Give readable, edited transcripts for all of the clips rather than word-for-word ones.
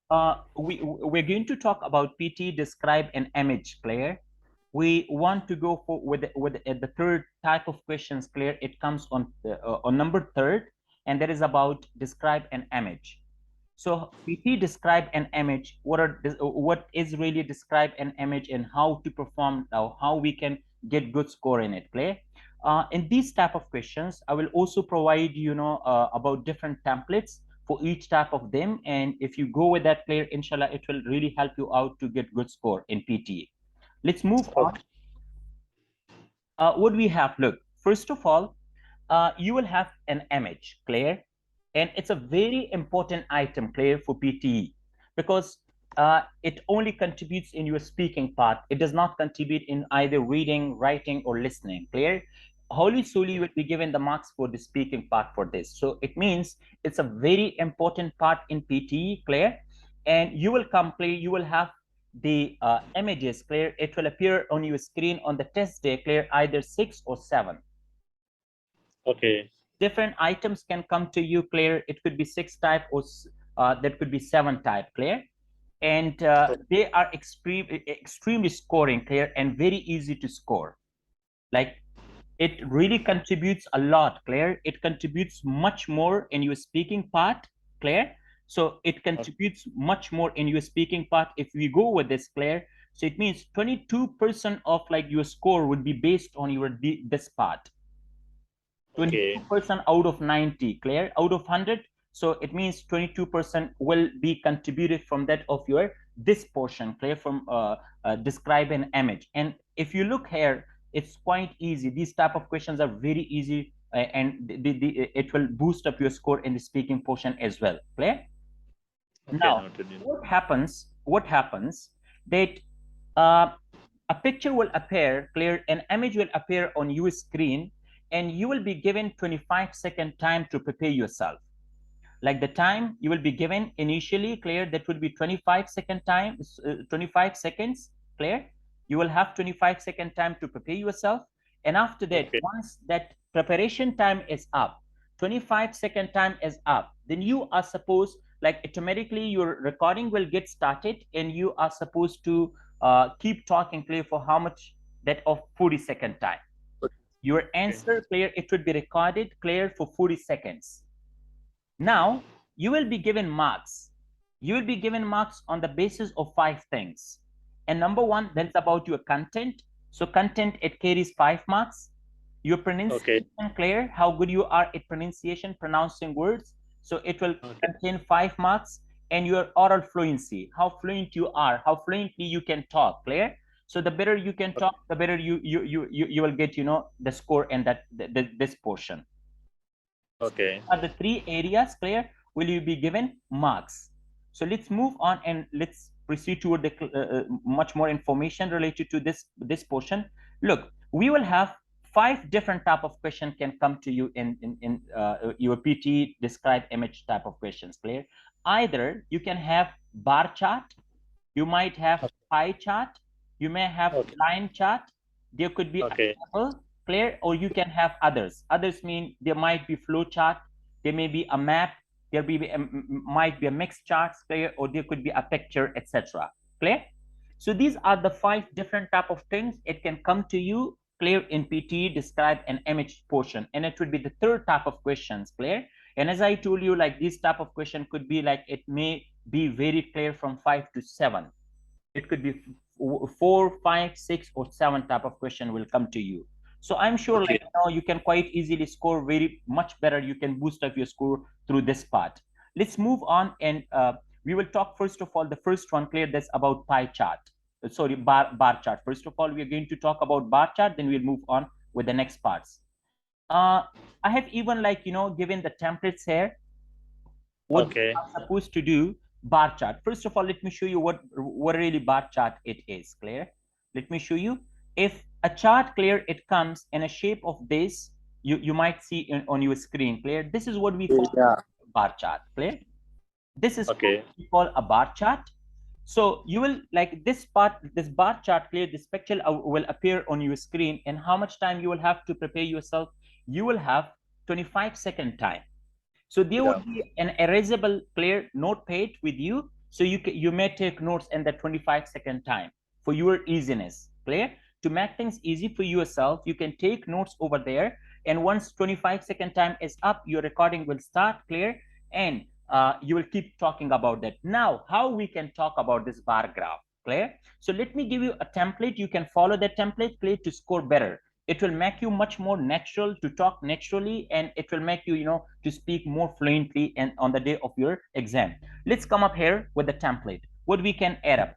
we're going to talk about PTE Describe an Image, Claire. We want to go for with the third type of questions, Claire. It comes on number third, and that is about describe an image. So PT describe an image. What is really describe an image and how to perform, how we can get good score in it, Claire. In these type of questions, I will also provide about different templates for each type of them, and if you go with that, Claire, inshallah, it will really help you out to get good score in PTE. Let's move on. What we have, look, first of all, you will have an image, Claire, and it's a very important item, Claire, for PTE, because it only contributes in your speaking part. It does not contribute in either reading, writing, or listening, Claire. Wholly solely you will be given the marks for the speaking part for this. So it means it's a very important part in PTE, Claire, and you will come, Claire, you will have the images, Claire. It will appear on your screen on the test day, Claire, either 6 or 7. Okay. Different items can come to you, Claire. It could be 6 type or that could be 7 type, Claire. And they are extremely scoring, Claire, and very easy to score. Like, it really contributes a lot, Claire. It contributes much more in your speaking part, Claire. So it contributes much more in your speaking part if we go with this, Claire. So it means 22% of like your score would be based on your this part. 22% out of 90, Claire, out of 100. So it means 22% will be contributed from that of your this portion, Claire, from describe an image. And if you look here, it's quite easy. These type of questions are very easy, and it will boost up your score in the speaking portion as well, Claire. Okay, now, what happens that a picture will appear, Claire, an image will appear on your screen, and you will be given 25-second time to prepare yourself. Like the time you will be given initially, Claire, that would be 25-second time, 25 seconds, Claire. You will have 25-second time to prepare yourself. And after that, once that preparation time is up, 25-second time is up, then you are supposed, like automatically your recording will get started, and you are supposed to keep talking, Claire, for how much that of 40-second time. Your answer, Claire, it would be recorded, Claire, for 40 seconds. Now, you will be given marks. You will be given marks on the basis of 5 things. And number 1, that's about your content. So content, it carries 5 marks. Your pronunciation, Claire, how good you are at pronunciation, pronouncing words. So it will contain 5 marks. And your oral fluency, how fluent you are, how fluently you can talk, Claire. So the better you can talk, the better you will get, the score in that this portion. Okay. So are the 3 areas, Claire, will you be given marks? So let's move on and let's proceed toward the much more information related to this portion. Look, we will have 5 different type of questions can come to you in your PTE describe image type of questions, Claire. Either you can have bar chart, you might have pie chart, you may have line chart, there could be a table, Claire, or you can have others. Others mean there might be flow chart, there may be a map, there might be a mixed charts, Claire, or there could be a picture, etc. Clear? So these are the 5 different type of things it can come to you, Claire, in PTE describe an image portion, and it would be the 3rd type of questions, Claire. And as I told you, like this type of question could be like, it may be very clear from 5 to 7. It could be 4, 5, 6, or 7 type of question will come to you. So I'm sure like now you can quite easily score very much better. You can boost up your score through this part. Let's move on, and we will talk first of all, the first one, Claire, that's about pie chart. Sorry, bar chart. First of all, we are going to talk about bar chart, then we'll move on with the next parts. I have even like, given the templates here. What you are supposed to do, bar chart. First of all, let me show you what really bar chart it is, Claire. Let me show you. If a chart, Claire, it comes in a shape of this, you might see on your screen, Claire. This is what we call bar chart, Claire. This is what we call a bar chart. So you will like this part, this bar chart, Claire, this picture will appear on your screen, and how much time you will have to prepare yourself? You will have 25-second time. So there would be an erasable, Claire, notepad with you, So you may take notes in the 25-second time for your easiness. Clear? To make things easy for yourself, you can take notes over there, and once 25-second time is up, your recording will start. Clear? And you will keep talking about that. Now, how we can talk about this bar graph? Clear? So let me give you a template. You can follow that template, clear, to score better. It will make you much more natural to talk naturally, and it will make you, to speak more fluently and on the day of your exam. Let's come up here with the template. What we can add up.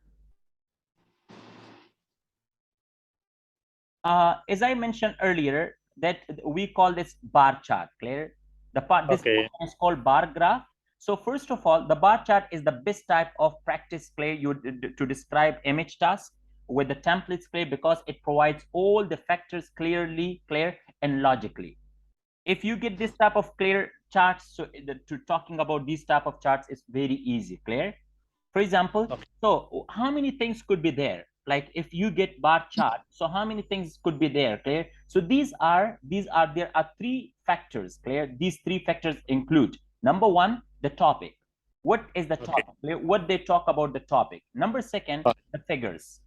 As I mentioned earlier, that we call this bar chart. Clear? The part this is called bar graph. So first of all, the bar chart is the best type of practice play to describe image task with the templates play, because it provides all the factors clearly, clear, and logically. If you get this type of clear charts, so to talking about these type of charts is very easy. Clear? For example, so how many things could be there? Like if you get bar chart, so how many things could be there? Clear? So there are three factors. Clear? These three factors include: number one, the topic. What is the topic? Clear? What they talk about the topic. Number second, the figures.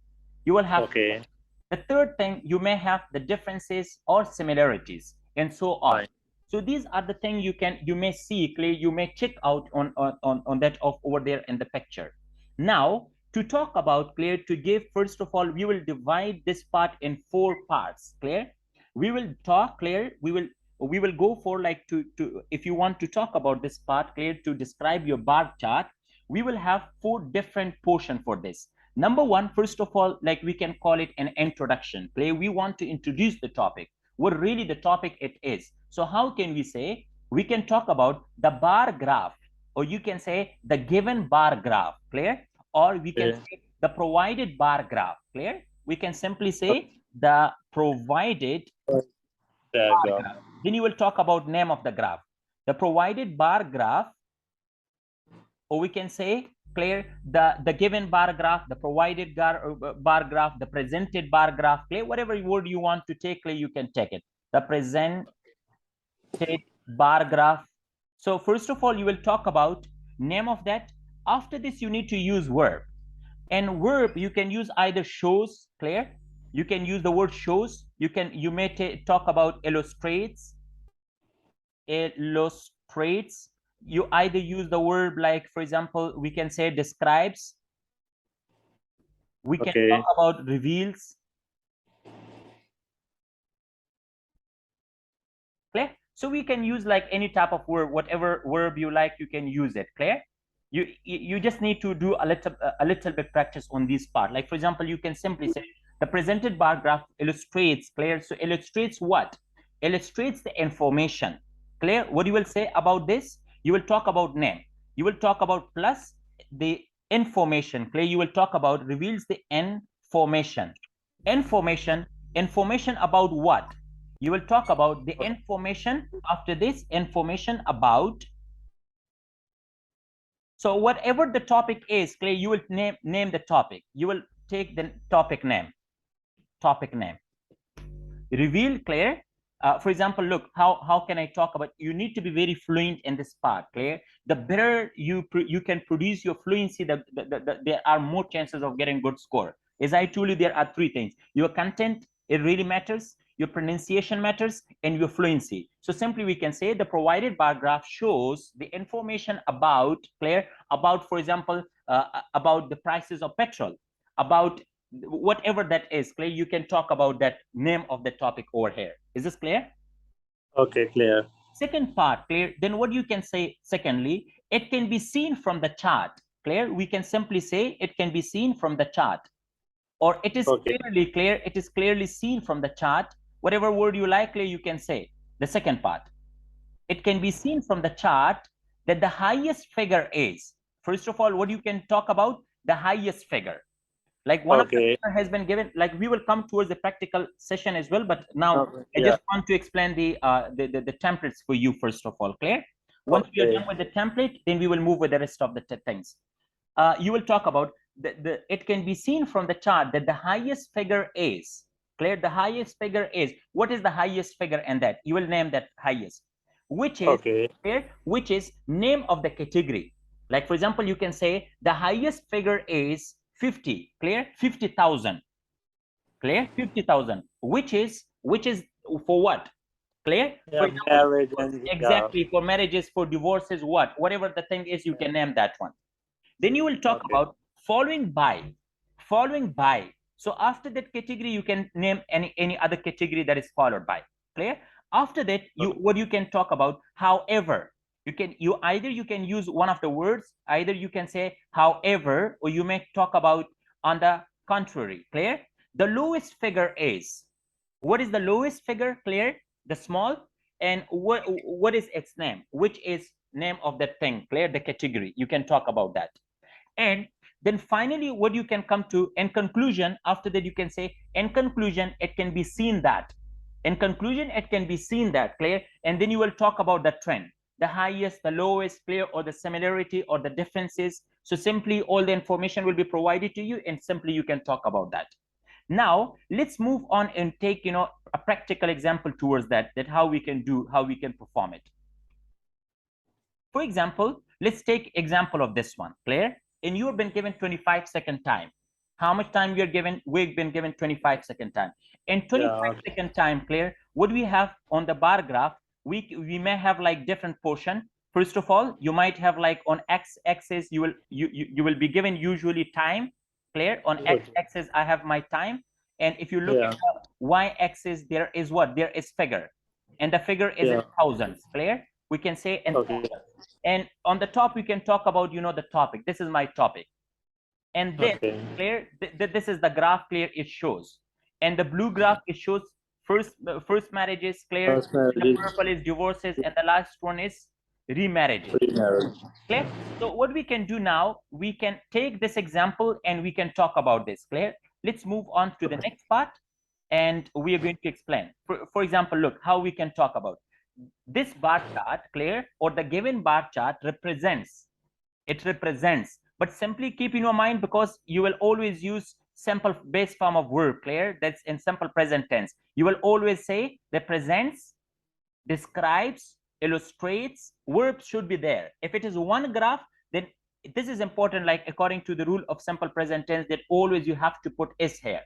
You will have the third thing, you may have the differences or similarities, and so on. So these are the things you may see clearly, you may check out on that of over there in the picture. Now, to talk about clear, to give, first of all, we will divide this part in 4 parts. Clear? We will talk clear, we will go for like to if you want to talk about this part clear, to describe your bar chart, we will have 4 different portions for this. Number one, first of all, like we can call it an introduction. Play, we want to introduce the topic, what really the topic it is. So how can we say? We can talk about the bar graph, or you can say the given bar graph. Clear? Or we can say the provided bar graph. Clear? We can simply say the provided bar graph. Then you will talk about name of the graph, the provided bar graph, or we can say clear the given bar graph, the provided bar graph, the presented bar graph. Clear? Whatever word you want to take, clear, you can take it. The presented bar graph. So first of all, you will talk about name of that. After this, you need to use verb, and verb you can use either shows. Clear? You can use the word shows. You may talk about illustrates. You either use the word like, for example, we can say describes. We can talk about reveals. Clear? So we can use like any type of word, whatever verb you like, you can use it. Clear? You just need to do a little bit practice on this part. Like for example, you can simply say the presented bar graph illustrates. Clear? So illustrates what? Illustrates the information. Clear? What you will say about this? You will talk about name. You will talk about plus the information. Clear? You will talk about reveals the information. Information about what? You will talk about the information. After this, information about. So whatever the topic is, clear, you will name the topic. You will take the topic name. Reveal, clear. For example, look, how can I talk about? You need to be very fluent in this part. Clear? The better you can produce your fluency, there are more chances of getting good score. As I told you, there are 3 things. Your content, it really matters. Your pronunciation matters, and your fluency. So simply we can say the provided bar graph shows the information about, clear, about, for example, about the prices of petrol, about whatever that is. Clear? You can talk about that name of the topic over here. Is this clear? Okay, clear. Second part, clear. Then what you can say secondly, it can be seen from the chart. Clear? We can simply say it can be seen from the chart, or it is clearly clear. It is clearly seen from the chart. Whatever word you like, clear, you can say. The second part, it can be seen from the chart that the highest figure is. First of all, what you can talk about? The highest figure. Like one of the has been given, like we will come towards the practical session as well, but now I just want to explain the templates for you first of all. Clear? Once we are done with the template, then we will move with the rest of the things. You will talk about it can be seen from the chart that the highest figure is. Clear? The highest figure is. What is the highest figure in that? You will name that highest, which is clear, which is name of the category. Like, for example, you can say the highest figure is 50, clear? 50,000, clear? 50,000, which is for what? Clear? Yeah, For example, marriage and exactly, for marriages, for divorces, whatever the thing is, you can name that one. Then you will talk okay. about following by. So after that category, you can name any other category that is followed by. Clear? After that, what you can talk about, however. You can use one of the words, either you can say however, or you may talk about on the contrary. Clear? The lowest figure is, what is the lowest figure? Clear? The small. And what is its name? Which is name of that thing? Clear? The category. You can talk about that. And then finally, what you can come to in conclusion, after that you can say, in conclusion, it can be seen that. In conclusion, it can be seen that. Clear? And then you will talk about the trend, the highest, the lowest, clear, or the similarity or the differences. So simply all the information will be provided to you, and simply you can talk about that. Now let's move on and take a practical example towards that how we can perform it. For example, let's take example of this one. Clear? And you have been given 25-second time. How much time you're given? We've been given 25-second time. In 25-second time, clear, what we have on the bar graph, we may have like different portion. First of all, you might have like on x-axis, you will be given usually time. Clear? On x-axis, I have my time. And if you look at the y-axis, there is what? There is figure. And the figure is in thousands. Clear? We can say in thousands. And on the top, we can talk about, the topic. This is my topic. And then, clear, this is the graph, clear, it shows. And the blue graph, it shows first marriages, clear. The purple is divorces, and the last one is remarriages. Clear? So what we can do now, we can take this example and we can talk about this. Clear? Let's move on to the next part, and we are going to explain. For example, look how we can talk about this bar chart. Clear? Or the given bar chart represents, but simply keep in your mind, because you will always use simple base form of verb. Clear? That's in simple present tense. You will always say represents, describes, illustrates. Verbs should be there. If it is one graph, then this is important, like according to the rule of simple present tense, that always you have to put is here.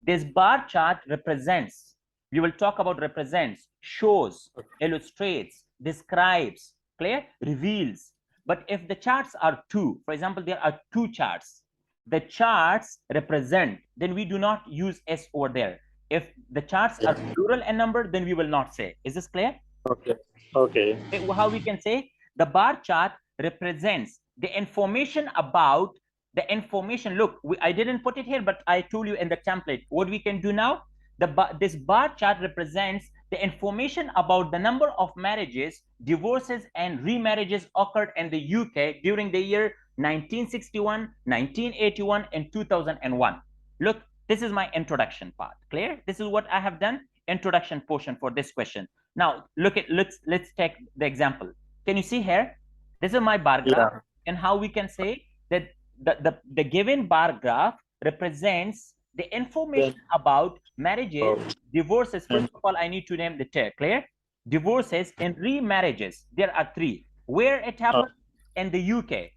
This bar chart represents, we will talk about represents, shows, illustrates, describes, clear, reveals. But if the charts are two, for example, there are two charts, the charts represent, then we do not use s over there. If the charts are plural in number, then we will not say. Is this clear? Okay. How we can say the bar chart represents the information about the information. Look, I didn't put it here, but I told you in the template. What we can do now, this bar chart represents the information about the number of marriages, divorces, and remarriages occurred in the UK during the year 1961, 1981, and 2001. Look, this is my introduction part. Clear? This is what I have done, introduction portion for this question. Now look at, let's take the example. Can you see here? This is my bar graph, and how we can say that the given bar graph represents the information about marriages, divorces. First of all, I need to name the term. Clear? Divorces and remarriages. There are three. Where it happened? In the UK.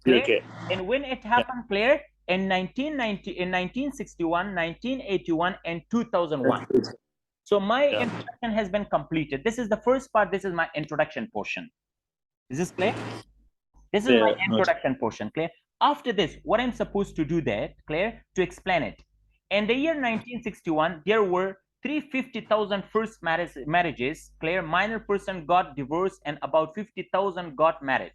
Clear? And when it happened, clear? In 1990, in 1961, 1981, and 2001. So my introduction has been completed. This is the first part. This is my introduction portion. Is this clear? This is my introduction portion. Clear? After this, what I'm supposed to do there, clear, to explain it. In the year 1961, there were 350,000 first marriages, clear, minor person got divorced, and about 50,000 got married.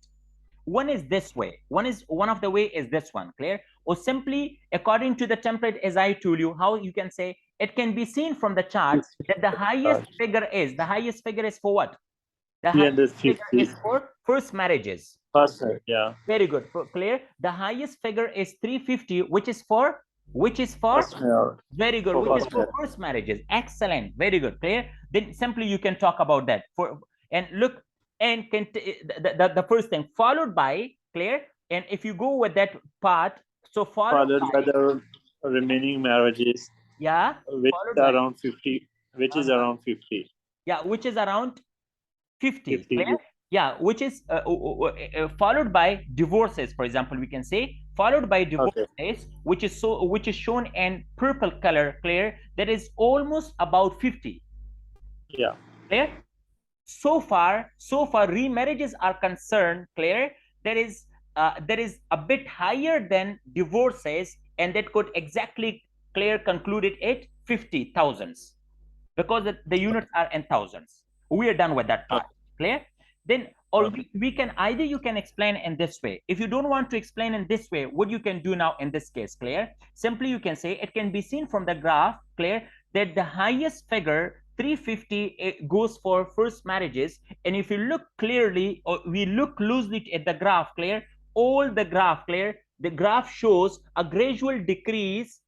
One is this way. One of the way is this one, clear? Or simply, according to the template, as I told you, how you can say, it can be seen from the chart that the highest figure is for what? The highest figure is for first marriages. Very good. Clear? The highest figure is 350, which is for very good, which is for first marriages. Excellent. Very good. Clear? Then simply you can talk about that. And look, and the first thing followed by, clear? And if you go with that part, so followed by the remaining marriages, which is around 50. Yeah, which is around 50. Clear? Yeah, which is followed by divorces, for example, we can say followed by divorces, okay, which is shown in purple color, clear, that is almost about 50. Yeah. Clear? So far remarriages are concerned, clear, there is a bit higher than divorces, and that could exactly, clear, concluded at 50,000, because the units are in thousands. We are done with that part. Clear? Then, or we can either, you can explain in this way. If you don't want to explain in this way, what you can do now in this case, clear, simply you can say it can be seen from the graph, clear, that the highest figure 350 goes for first marriages. And if you look clearly, or we look loosely at the graph, clear, all the graph, clear, the graph shows a gradual decrease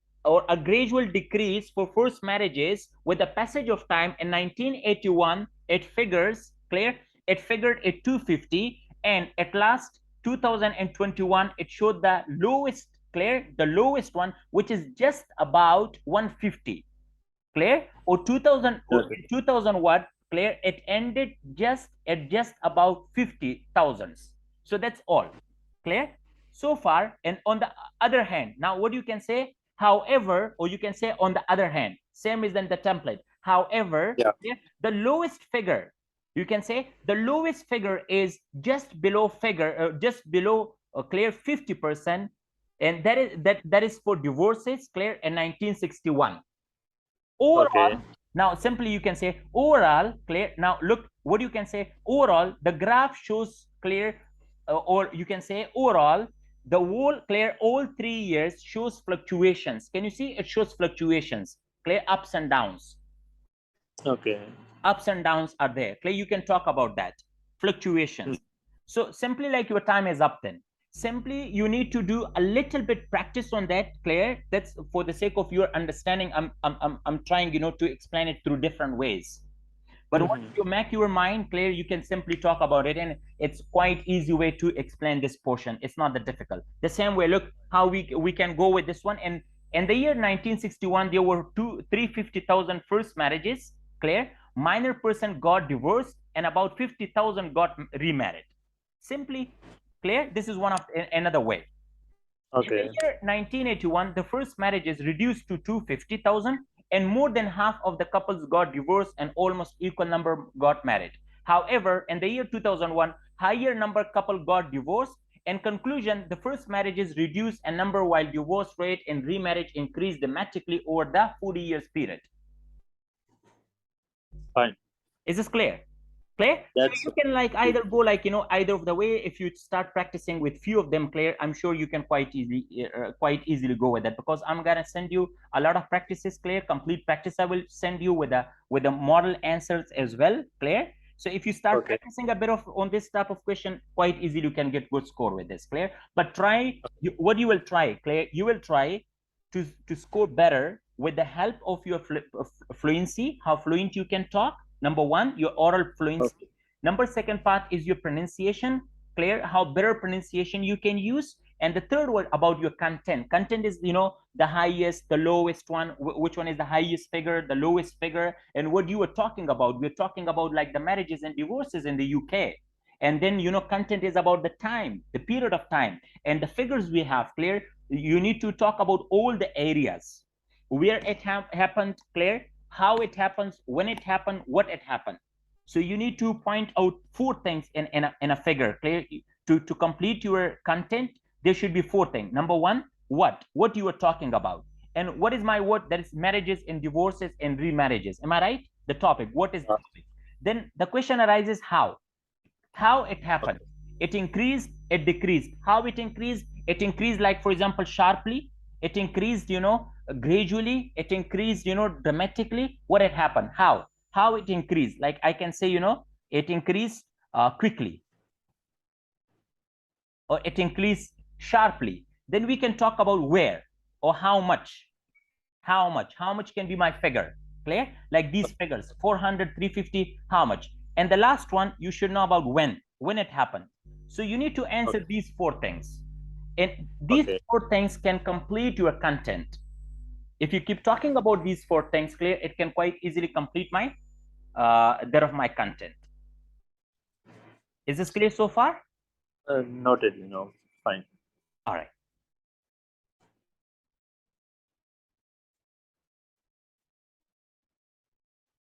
for first marriages. With the passage of time, in 1981 it figures, clear, it figured at 250, and at last 2021 it showed the lowest, clear, the lowest one, which is just about 150. Clear? Or 2000, okay, 2000 what, clear, it ended just about 50,000. So that's all. Clear? So far. And on the other hand, now what you can say, however, or you can say on the other hand, same is in the template. However, yeah, the lowest figure, you can say the lowest figure is just below clear 50%, and that is for divorces, clear, in 1961. Overall, okay, now simply you can say overall, clear. Now look what you can say. Overall, the graph shows, clear, or you can say overall, the whole, clear, all 3 years shows fluctuations. Can you see it shows fluctuations, clear, ups and downs? Okay. Ups and downs are there. Clear, you can talk about that. Fluctuations. So simply like your time is up then. Simply you need to do a little bit practice on that, clear. That's for the sake of your understanding. I'm trying, to explain it through different ways. But once you make your mind clear, you can simply talk about it, and it's quite easy way to explain this portion. It's not that difficult. The same way, look how we can go with this one. And in the year 1961, there were 350,000 first marriages, clear. Minor percent got divorced, and about 50,000 got remarried. Simply, clear. This is one of another way. Okay. In the year 1981, the first marriages reduced to 250,000, and more than half of the couples got divorced, and almost equal number got married. However, in the year 2001, higher number couple got divorced. In conclusion, the first marriages reduced a number, while divorce rate and remarriage increased dramatically over the 40 years period. Fine. Is this clear? Clear? So you can either go either of the way. If you start practicing with few of them, clear, I'm sure you can quite easily go with that, because I'm gonna send you a lot of practices, clear, complete practice. I will send you with the model answers as well, clear. So if you start practicing a bit on this type of question, quite easily you can get good score with this, clear. But try what you will try, clear. You will try to score better with the help of your fluency, how fluent you can talk. Number one, your oral fluency. Number second part is your pronunciation, clear, how better pronunciation you can use. And the third one about your content. Content is, the highest, the lowest one, which one is the highest figure, the lowest figure, and what you were talking about. We're talking about like the marriages and divorces in the UK. And then, content is about the time, the period of time, and the figures we have, clear. You need to talk about all the areas where it happened, clear, how it happens, when it happened, what it happened. So you need to point out 4 things in a figure, clear. To complete your content, there should be 4 things. Number one, what you are talking about, and what is my word, that is marriages and divorces and remarriages. Am I right? The topic, what is the topic? Then the question arises, how it happened. It increased, it decreased. How it increased? It increased, like for example, sharply. It increased, gradually. It increased, dramatically. What had happened? How it increased? Like I can say, it increased quickly, or it increased sharply. Then we can talk about where or how much. How much can be my figure, clear? Like these figures, 400, 350, how much? And the last one, you should know about when it happened. So you need to answer these 4 things, and these 4 things can complete your content. If you keep talking about these 4 things, clear, it can quite easily complete my that of my content. Is this clear so far? Not really. No. Fine. All right.